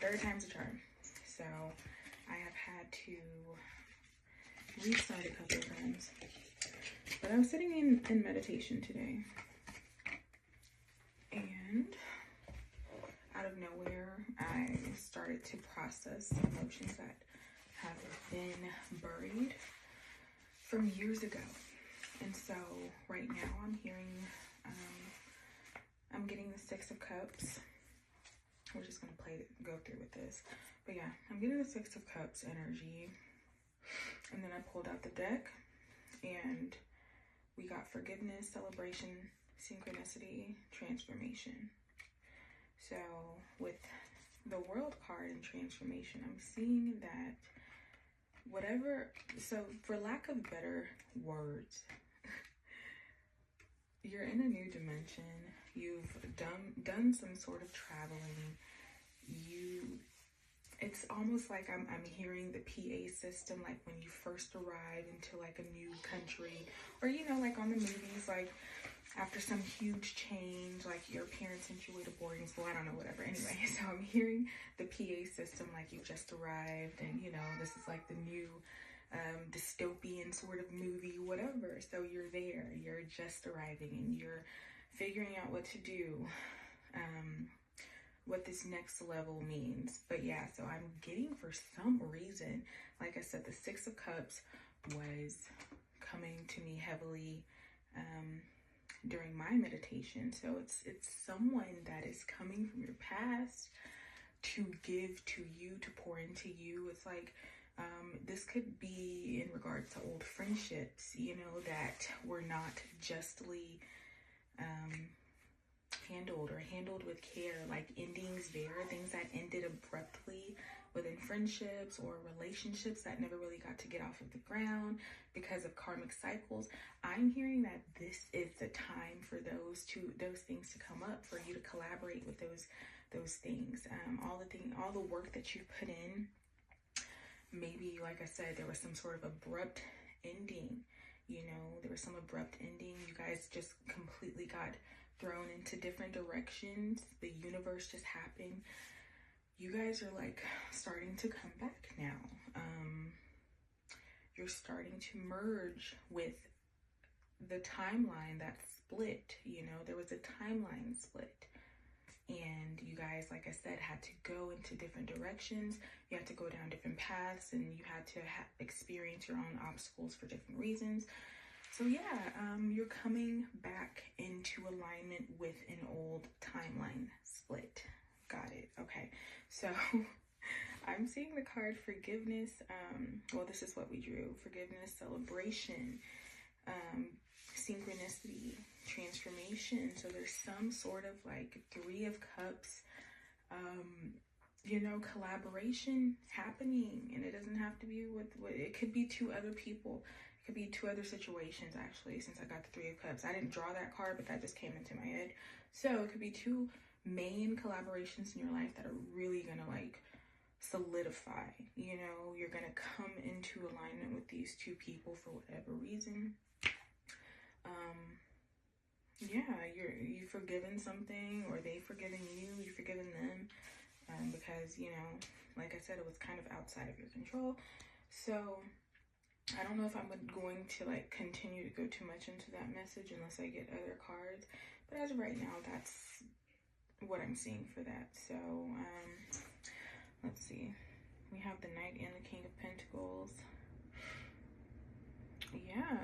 third time's a charm. So I have had to restart a couple of times. But I was sitting in meditation today, and out of nowhere, I started to process emotions that have been buried from years ago. And so right now I'm hearing, I'm getting the Six of Cups. We're just going to go through with this. But yeah, I'm getting the Six of Cups energy. And then I pulled out the deck, and we got forgiveness, celebration, synchronicity, transformation. So with the World card and transformation, I'm seeing that so for lack of better words, you're in a new dimension. You've done some sort of traveling. It's almost like I'm hearing the PA system, like when you first arrive into like a new country, or like on the movies, like after some huge change, like your parents sent you away to boarding school, I don't know, whatever. Anyway, so I'm hearing the PA system like you've just arrived, and this is like the new dystopian sort of movie, whatever. So you're there, you're just arriving, and you're figuring out what to do, what this next level means. But yeah, so I'm getting, for some reason, like I said, the Six of Cups was coming to me heavily during my meditation. So it's someone that is coming from your past to give to you, to pour into you. It's like this could be in regards to old friendships, that were not justly handled with care, like endings there, things that ended abruptly within friendships or relationships that never really got to get off of the ground because of karmic cycles. I'm hearing that this is the time for those things to come up, for you to collaborate with those things. All the work that you put in. Maybe, like I said, there was some sort of abrupt ending. There was some abrupt ending. You guys just completely got thrown into different directions. The universe just happened. You guys are like starting to come back now. You're starting to merge with the timeline that split. There was a timeline split. And you guys, like I said, had to go into different directions. You had to go down different paths, and you had to experience your own obstacles for different reasons. So yeah, you're coming back into alignment with an old timeline split. Got it. Okay. So I'm seeing the card forgiveness. Well, this is what we drew. Forgiveness, celebration, synchronicity, transformation. So there's some sort of like Three of Cups, collaboration happening, and it doesn't have to be with it could be two other people. It could be two other situations, actually, since I got the Three of Cups. I didn't draw that card, but that just came into my head. So it could be two main collaborations in your life that are really gonna like solidify. You're gonna come into alignment with these two people for whatever reason. Yeah, you've forgiven something, or they've forgiven you, you've forgiven them, because, like I said, it was kind of outside of your control. So I don't know if I'm going to like continue to go too much into that message unless I get other cards, but as of right now, that's what I'm seeing for that. So let's see, we have the Knight and the King of Pentacles. Yeah,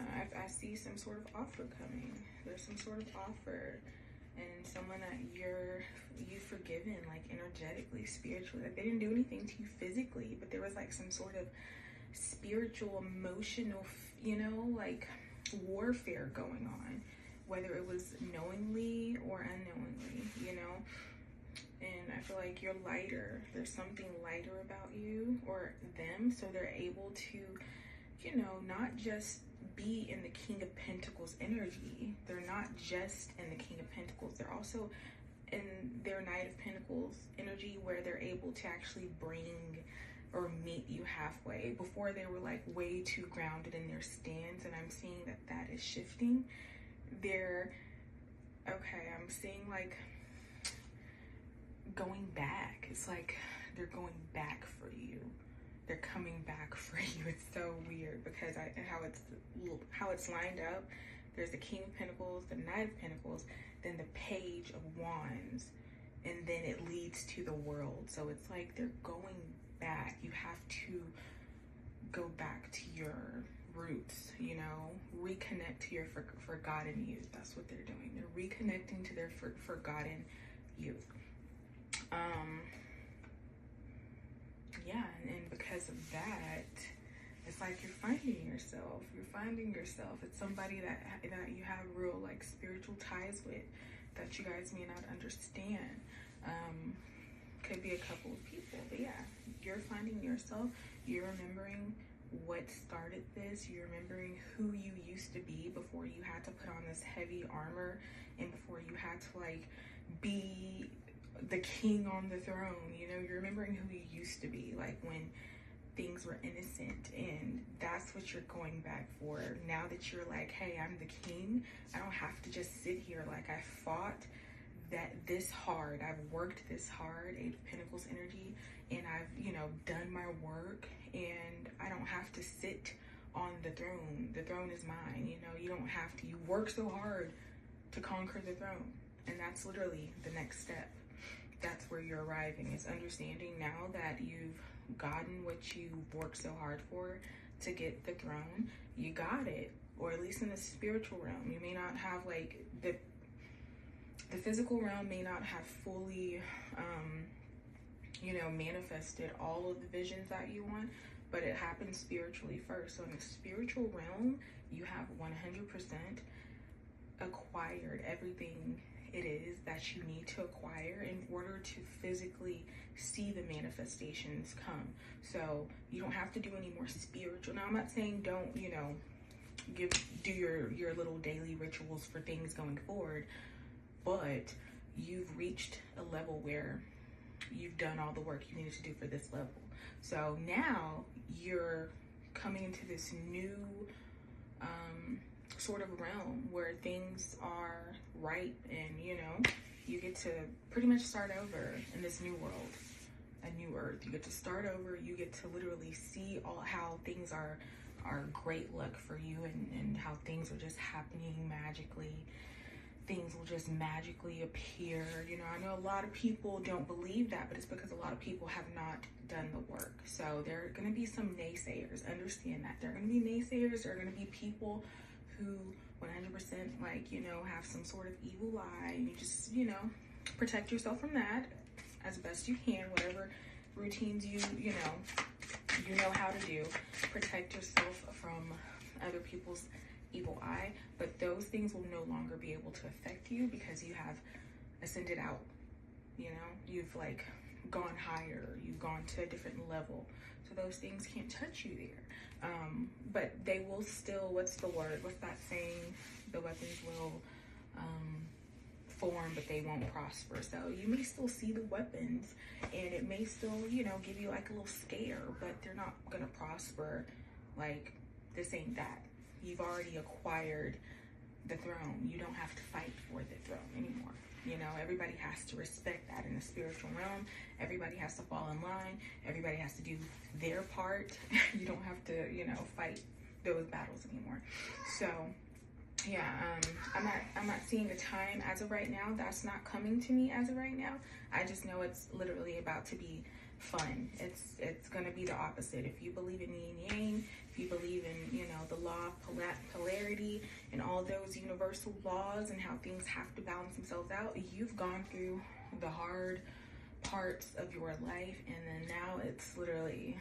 I see some sort of offer coming. There's some sort of offer, and someone that you've forgiven, like energetically, spiritually. Like they didn't do anything to you physically, but there was like some sort of spiritual, emotional, like warfare going on, whether it was knowingly or unknowingly, and I feel like you're lighter. There's something lighter about you or them, so they're able to not just be in the King of Pentacles energy. They're not just in the King of Pentacles. They're also in their Knight of Pentacles energy, where they're able to actually bring or meet you halfway. Before, they were like way too grounded in their stance, and I'm seeing that is shifting. I'm seeing like going back. It's like they're going back for you. They're coming back for you. It's so weird because how it's lined up. There's the King of Pentacles, the Knight of Pentacles, then the Page of Wands, and then it leads to the World. So it's like they're going back. You have to go back to your roots, you know, reconnect to your forgotten youth. That's what they're doing. They're reconnecting to their forgotten youth. Yeah, and because of that, it's like you're finding yourself. It's somebody that you have real like spiritual ties with that you guys may not understand. Could be a couple of people, but yeah, you're finding yourself. You're remembering what started this. You're remembering who you used to be before you had to put on this heavy armor and before you had to like be the king on the throne. You know, you're remembering who you used to be, like when things were innocent, and that's what you're going back for. Now that you're like, hey, I'm the king, I don't have to just sit here. Like, I fought this hard, I've worked this hard, Eight of Pentacles energy, and I've, you know, done my work, and I don't have to sit on the throne. The throne is mine. You know, you don't have to. You work so hard to conquer the throne, and that's literally the next step. That's where you're arriving, is understanding now that you've gotten what you worked so hard for to get the throne. You got it, or at least in the spiritual realm. You may not have like the physical realm may not have fully you know, manifested all of the visions that you want, but it happens spiritually first. So in the spiritual realm, you have 100% acquired everything it is that you need to acquire in order to physically see the manifestations come. So you don't have to do any more spiritual. Now, I'm not saying don't, you know, do your little daily rituals for things going forward, but you've reached a level where you've done all the work you needed to do for this level. So now you're coming into this new sort of realm where things are ripe, and you know, you get to pretty much start over in this new world, a new earth. You get to start over. You get to literally see all how things are great luck for you, and how things are just happening magically. Things will just magically appear. You know, I know a lot of people don't believe that, but it's because a lot of people have not done the work. So there are going to be some naysayers. Understand that. There are going to be naysayers. There are going to be people who 100% like, you know, have some sort of evil eye. And you just, you know, protect yourself from that as best you can. Whatever routines you know how to do. Protect yourself from other people's evil eye, but those things will no longer be able to affect you because you have ascended out. You know, you've like gone higher, you've gone to a different level, so those things can't touch you there. But they will still, what's that saying, the weapons will form, but they won't prosper. So you may still see the weapons, and it may still, you know, give you like a little scare, but they're not gonna prosper. Like, this ain't that. You've already acquired the throne. You don't have to fight for the throne anymore. You know, everybody has to respect that in the spiritual realm. Everybody has to fall in line. Everybody has to do their part. You don't have to, you know, fight those battles anymore. So yeah, I'm not seeing the time as of right now. That's not coming to me as of right now. I just know it's literally about to be fun. It's gonna be the opposite. If you believe in yin yang, if you believe in, you know, the law of polarity and all those universal laws and how things have to balance themselves out, you've gone through the hard parts of your life, and then now it's literally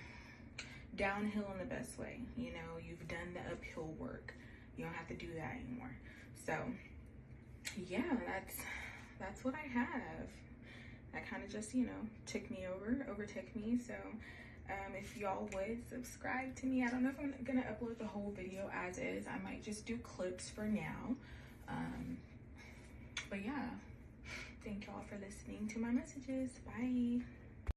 downhill in the best way. You know, you've done the uphill work. You don't have to do that anymore. So yeah, that's what I have. That kind of just, you know, overtook me. So if y'all would subscribe to me. I don't know if I'm gonna upload the whole video as is. I might just do clips for now. But yeah, thank y'all for listening to my messages. Bye.